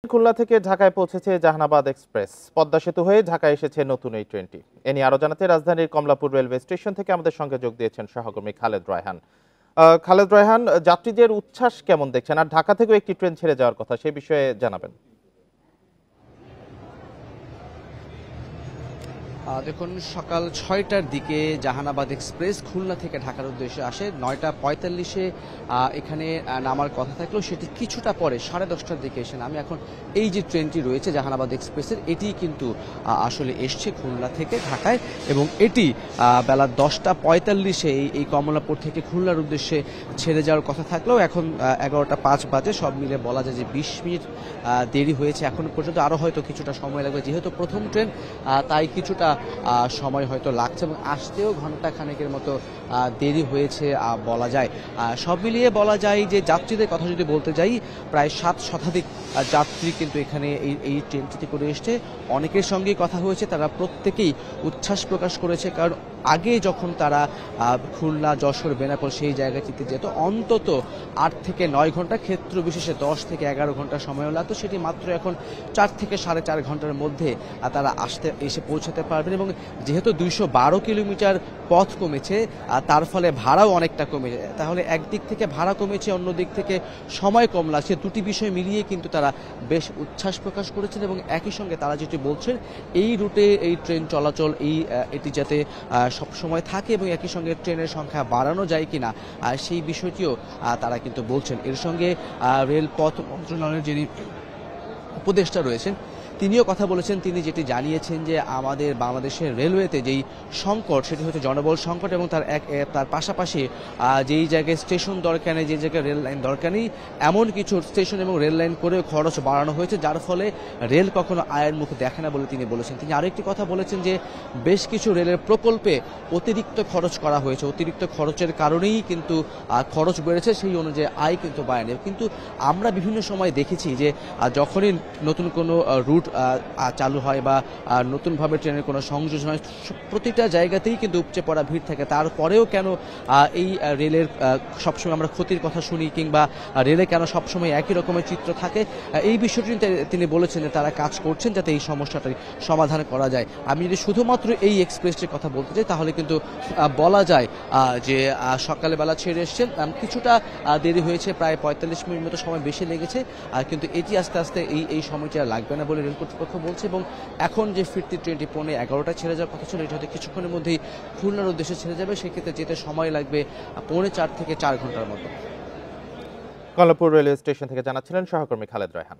খুলনা থেকে ঢাকায় পৌঁছেছে জাহানাবাদ এক্সপ্রেস। পদ্মা সেতু হয়ে ঢাকায় এসেছে নতুন এই ট্রেনটি। এ নিয়ে আরো জানাতে রাজধানীর কমলাপুর রেলওয়ে স্টেশন থেকে আমাদের সঙ্গে যোগ দিয়েছেন সহকর্মী খালেদ রায়হান। খালেদ রায়হান, যাত্রীদের উচ্ছ্বাস কেমন দেখছেন, আর ঢাকা থেকেও একটি ট্রেন ছেড়ে যাওয়ার কথা, সেই বিষয়ে জানাবেন। দেখুন, সকাল ৬টার দিকে জাহানাবাদ এক্সপ্রেস খুলনা থেকে ঢাকার উদ্দেশ্যে আসে। ৯টা ৪৫-এ এখানে নামার কথা থাকলেও সেটি কিছুটা পরে 10:30টার দিকে এসে নামে। এখন এই যে ট্রেনটি রয়েছে জাহানাবাদ এক্সপ্রেসের, এটি কিন্তু আসলে এসছে খুলনা থেকে ঢাকায়, এবং এটি বেলা 10টা ৪৫-এ এই কমলাপুর থেকে খুলনার উদ্দেশ্যে ছেড়ে যাওয়ার কথা থাকলেও এখন 11টা ৫ বাজে। সব মিলে বলা যায় যে 20 মিনিট দেরি হয়েছে। এখনো পর্যন্ত আরও হয়তো কিছুটা সময় লাগবে, যেহেতু প্রথম ট্রেন তাই কিছুটা সময় হয়তো লাগছে, এবং আসতেও ঘন্টা খানেকের মতো দেরি হয়েছে বলা যায়। সব মিলিয়ে বলা যায় যে যাত্রীদের কথা যদি বলতে যাই, প্রায় 7 শতাধিক যাত্রী কিন্তু এখানে এই ট্রেনটিতে করে এসছে। অনেকের সঙ্গেই কথা হয়েছে, তারা প্রত্যেকেই উচ্ছ্বাস প্রকাশ করেছে, কারণ আগে যখন তারা খুলনা, যশোর, বেনাপোল সেই জায়গাটিতে যেত অন্তত 8 থেকে 9 ঘন্টা, ক্ষেত্র বিশেষে 10 থেকে 11 ঘন্টা সময় লাগতো, সেটি মাত্র এখন 4 থেকে 4.5 ঘন্টার মধ্যে তারা এসে পৌঁছাতে পারবেন। এবং যেহেতু 212 কিলোমিটার পথ কমেছে, তার ফলে ভাড়াও অনেকটা কমেছে। তাহলে একদিক থেকে ভাড়া কমেছে, অন্য দিক থেকে সময় কম লাগছে। দুটি বিষয় মিলিয়ে কিন্তু তারা বেশ উচ্ছ্বাস প্রকাশ করেছেন, এবং একই সঙ্গে তারা যেটি বলছেন, এই রুটে এই ট্রেন চলাচল এটি যাতে সবসময় থাকে, এবং একই সঙ্গে ট্রেনের সংখ্যা বাড়ানো যায় কিনা সেই বিষয়টিও তারা কিন্তু বলছেন। এর সঙ্গে রেলপথ মন্ত্রণালয়ের যিনি উপদেষ্টা রয়েছেন তিনিও কথা বলেছেন। তিনি যেটি জানিয়েছেন যে আমাদের বাংলাদেশের রেলওয়েতে যেই সংকট, সেটি হচ্ছে জনবল সংকট, এবং তার পাশাপাশি যেই জায়গায় স্টেশন দরকার নেই, যে জায়গায় রেল লাইন দরকার নেই, এমন কিছু স্টেশন এবং রেল লাইন করেও খরচ বাড়ানো হয়েছে, যার ফলে রেল কখনো আয়ের মুখ দেখে না বলে তিনি বলেছেন। তিনি আরেকটি কথা বলেছেন যে বেশ কিছু রেলের প্রকল্পে অতিরিক্ত খরচ করা হয়েছে, অতিরিক্ত খরচের কারণেই কিন্তু খরচ বেড়েছে, সেই অনুযায়ী আয় কিন্তু বাড়েনি। কিন্তু আমরা বিভিন্ন সময় দেখেছি যে যখনই নতুন কোনো রুট চালু হয় বা নতুনভাবে ট্রেনের কোনো সংযোজন হয়, প্রতিটা জায়গাতেই কিন্তু উপচে পড়া ভিড় থাকে। তারপরেও কেন এই রেলের সবসময় আমরা ক্ষতির কথা শুনি, কিংবা রেলে কেন সবসময় একই রকমের চিত্র থাকে, এই বিষয়টি তিনি বলেছেন যে তারা কাজ করছেন যাতে এই সমস্যাটার সমাধান করা যায়। আমি যদি শুধুমাত্র এই এক্সপ্রেসটির কথা বলতে চাই, তাহলে কিন্তু বলা যায় যে সকালবেলা ছেড়ে এসছেন, কিছুটা দেরি হয়েছে, প্রায় 45 মিনিট মতো সময় বেশি লেগেছে, কিন্তু এটি আস্তে আস্তে এই সময়টি আর লাগবে না বলে রেল কর্তৃপক্ষ বলছে। এবং এখন যে ফিরতি ট্রেনটি 11:15 ছেড়ে যাওয়ার কথা ছিল, এটা হয়তো কিছুক্ষণের মধ্যেই খুলনার উদ্দেশ্যে ছেড়ে যাবে। সেক্ষেত্রে যেতে সময় লাগবে 4.5 থেকে 4 ঘন্টার মতো। কমলাপুর রেলওয়ে স্টেশন থেকে জানাচ্ছিলেন সহকর্মী খালেদ রায়হান।